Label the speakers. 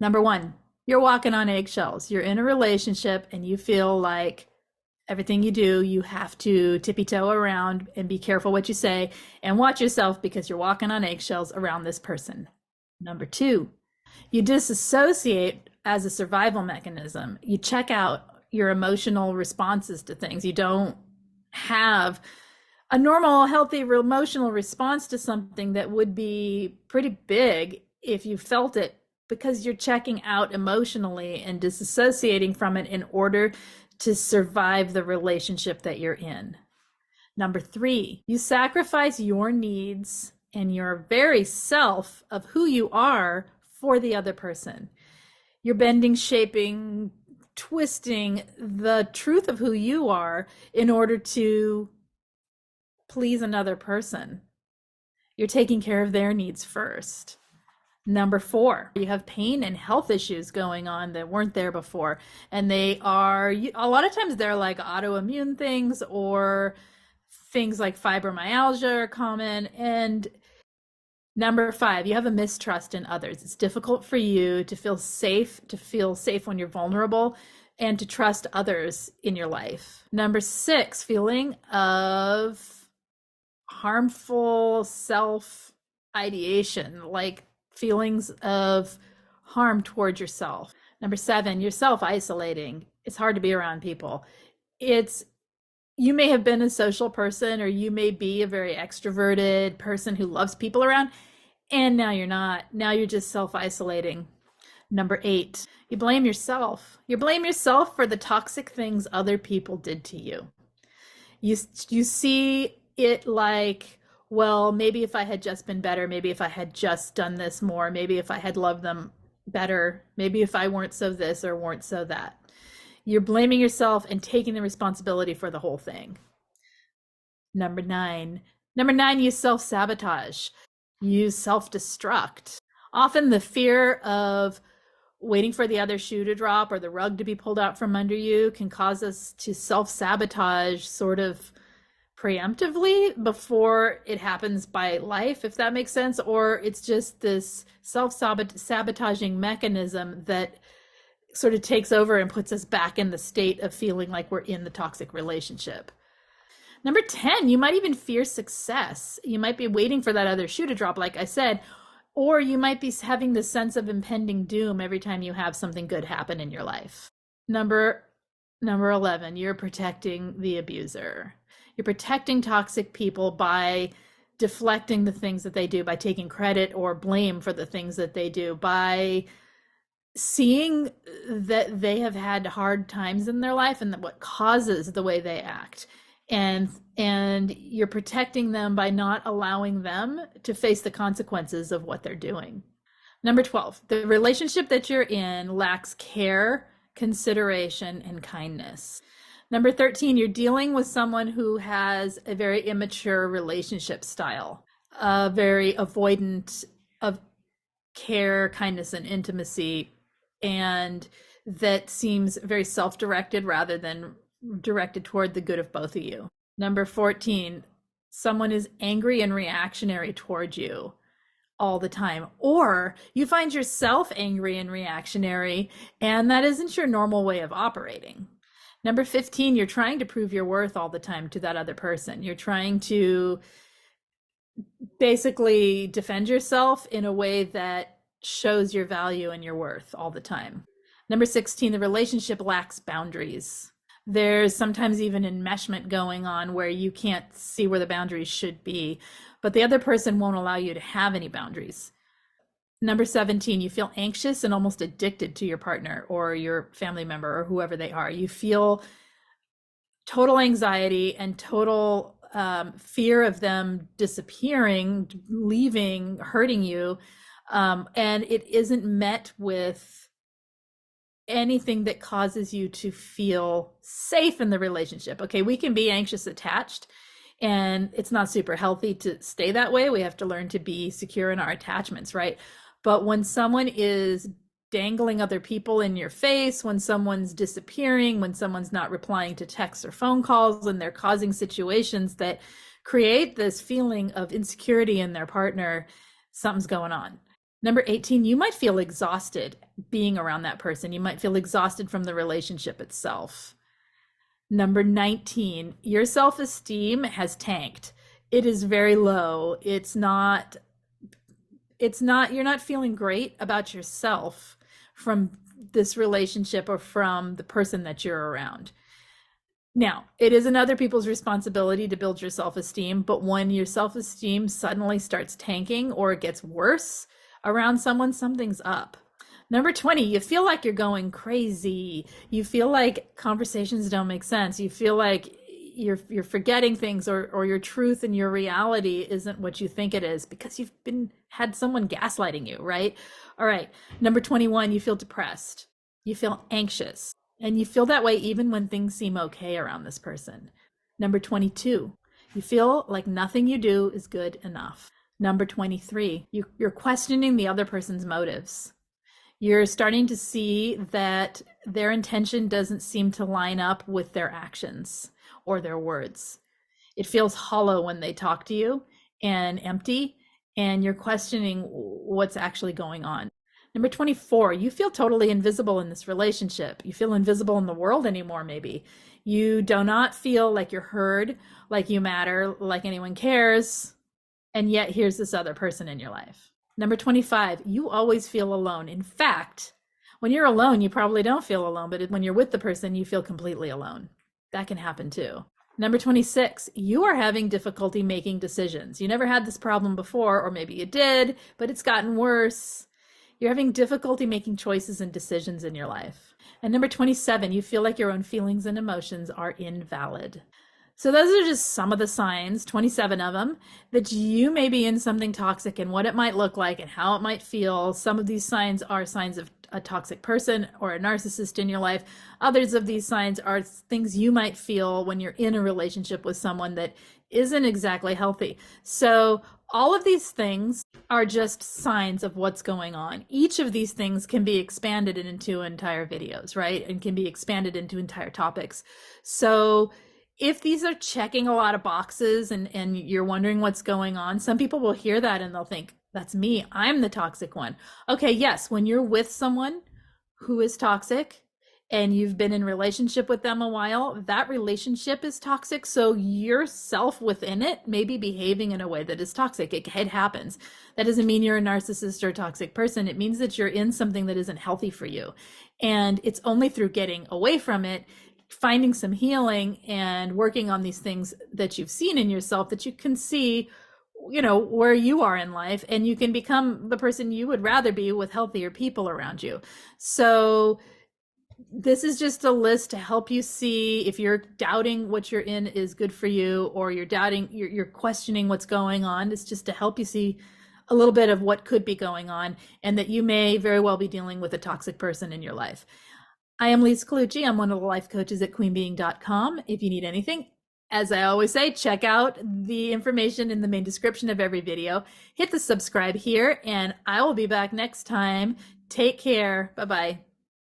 Speaker 1: Number one, you're walking on eggshells. You're in a relationship and you feel like everything you do, you have to tippy toe around and be careful what you say and watch yourself because you're walking on eggshells around this person. Number two, you disassociate as a survival mechanism. You check out your emotional responses to things. You don't have a normal, healthy emotional response to something that would be pretty big if you felt it, because you're checking out emotionally and disassociating from it in order to survive the relationship that you're in. Number three, you sacrifice your needs and your very self of who you are for the other person. You're bending, shaping, twisting the truth of who you are in order to please another person. You're taking care of their needs first. Number four, you have pain and health issues going on that weren't there before. And they are, a lot of times they're like autoimmune things, or things like fibromyalgia are common. And number five, you have a mistrust in others. It's difficult for you to feel safe when you're vulnerable and to trust others in your life. Number six, feeling of harmful self-ideation, like feelings of harm towards yourself. Number seven, you're self-isolating. It's hard to be around people. You may have been a social person, or you may be a very extroverted person who loves people around, and now you're not. Now you're just self-isolating. Number eight, you blame yourself. You blame yourself for the toxic things other people did to you. You see it like, well, maybe if I had just been better, maybe if I had just done this more, maybe if I had loved them better, maybe if I weren't so this or weren't so that. You're blaming yourself and taking the responsibility for the whole thing. Number nine, you self-sabotage. You self-destruct. Often the fear of waiting for the other shoe to drop or the rug to be pulled out from under you can cause us to self-sabotage sort of preemptively before it happens by life, if that makes sense. Or it's just this self-sabotaging mechanism that sort of takes over and puts us back in the state of feeling like we're in the toxic relationship. Number 10, you might even fear success. You might be waiting for that other shoe to drop, like I said, or you might be having this sense of impending doom every time you have something good happen in your life. Number 11, you're protecting the abuser. You're protecting toxic people by deflecting the things that they do, by taking credit or blame for the things that they do, by seeing that they have had hard times in their life and that what causes the way they act. And you're protecting them by not allowing them to face the consequences of what they're doing. Number 12, the relationship that you're in lacks care, consideration, and kindness. Number 13, you're dealing with someone who has a very immature relationship style, very avoidant of care, kindness, and intimacy, and that seems very self-directed rather than directed toward the good of both of you. Number 14, someone is angry and reactionary toward you all the time, or you find yourself angry and reactionary, and that isn't your normal way of operating. Number 15, you're trying to prove your worth all the time to that other person. You're trying to basically defend yourself in a way that shows your value and your worth all the time. Number 16, the relationship lacks boundaries. There's sometimes even enmeshment going on where you can't see where the boundaries should be, but the other person won't allow you to have any boundaries. Number 17, you feel anxious and almost addicted to your partner or your family member or whoever they are. You feel total anxiety and total fear of them disappearing, leaving, hurting you, and it isn't met with anything that causes you to feel safe in the relationship. Okay, we can be anxious attached, and it's not super healthy to stay that way. We have to learn to be secure in our attachments, right? But when someone is dangling other people in your face, when someone's disappearing, when someone's not replying to texts or phone calls, and they're causing situations that create this feeling of insecurity in their partner, something's going on. Number 18, you might feel exhausted being around that person. You might feel exhausted from the relationship itself. Number 19, your self-esteem has tanked. It is very low. You're not feeling great about yourself from this relationship or from the person that you're around. Now, it isn't other people's responsibility to build your self-esteem, but when your self-esteem suddenly starts tanking or it gets worse around someone, something's up. Number 20, you feel like you're going crazy. You feel like conversations don't make sense. You feel like you're forgetting things, or your truth and your reality isn't what you think it is because you've had someone gaslighting you, right? All right. Number 21, you feel depressed. You feel anxious. And you feel that way even when things seem okay around this person. Number 22, you feel like nothing you do is good enough. Number 23, you're questioning the other person's motives. You're starting to see that their intention doesn't seem to line up with their actions or their words. It feels hollow when they talk to you and empty, and you're questioning what's actually going on. Number 24, you feel totally invisible in this relationship. You feel invisible in the world anymore, maybe. You do not feel like you're heard, like you matter, like anyone cares, and yet here's this other person in your life. Number 25, you always feel alone. In fact, when you're alone, you probably don't feel alone, but when you're with the person, you feel completely alone. That can happen too. Number 26, you are having difficulty making decisions. You never had this problem before, or maybe you did, but it's gotten worse. You're having difficulty making choices and decisions in your life. And number 27, you feel like your own feelings and emotions are invalid. So those are just some of the signs, 27 of them, that you may be in something toxic and what it might look like and how it might feel. Some of these signs are signs of a toxic person or a narcissist in your life. Others of these signs are things you might feel when you're in a relationship with someone that isn't exactly healthy. So all of these things are just signs of what's going on. Each of these things can be expanded into entire videos, right? And can be expanded into entire topics. So if these are checking a lot of boxes and you're wondering what's going on, some people will hear that and they'll think, that's me, I'm the toxic one. Okay, yes, when you're with someone who is toxic and you've been in relationship with them a while, that relationship is toxic. So yourself within it may be behaving in a way that is toxic. It happens. That doesn't mean you're a narcissist or a toxic person. It means that you're in something that isn't healthy for you. And it's only through getting away from it, finding some healing and working on these things that you've seen in yourself, that you can see, where you are in life, and you can become the person you would rather be with healthier people around you. So this is just a list to help you see if you're doubting what you're in is good for you, or you're questioning what's going on. It's just to help you see a little bit of what could be going on, and that you may very well be dealing with a toxic person in your life. I am Lise Colucci. I'm one of the life coaches at QueenBeeing.com. If you need anything, as I always say, check out the information in the main description of every video. Hit the subscribe here, and I will be back next time. Take care. Bye-bye.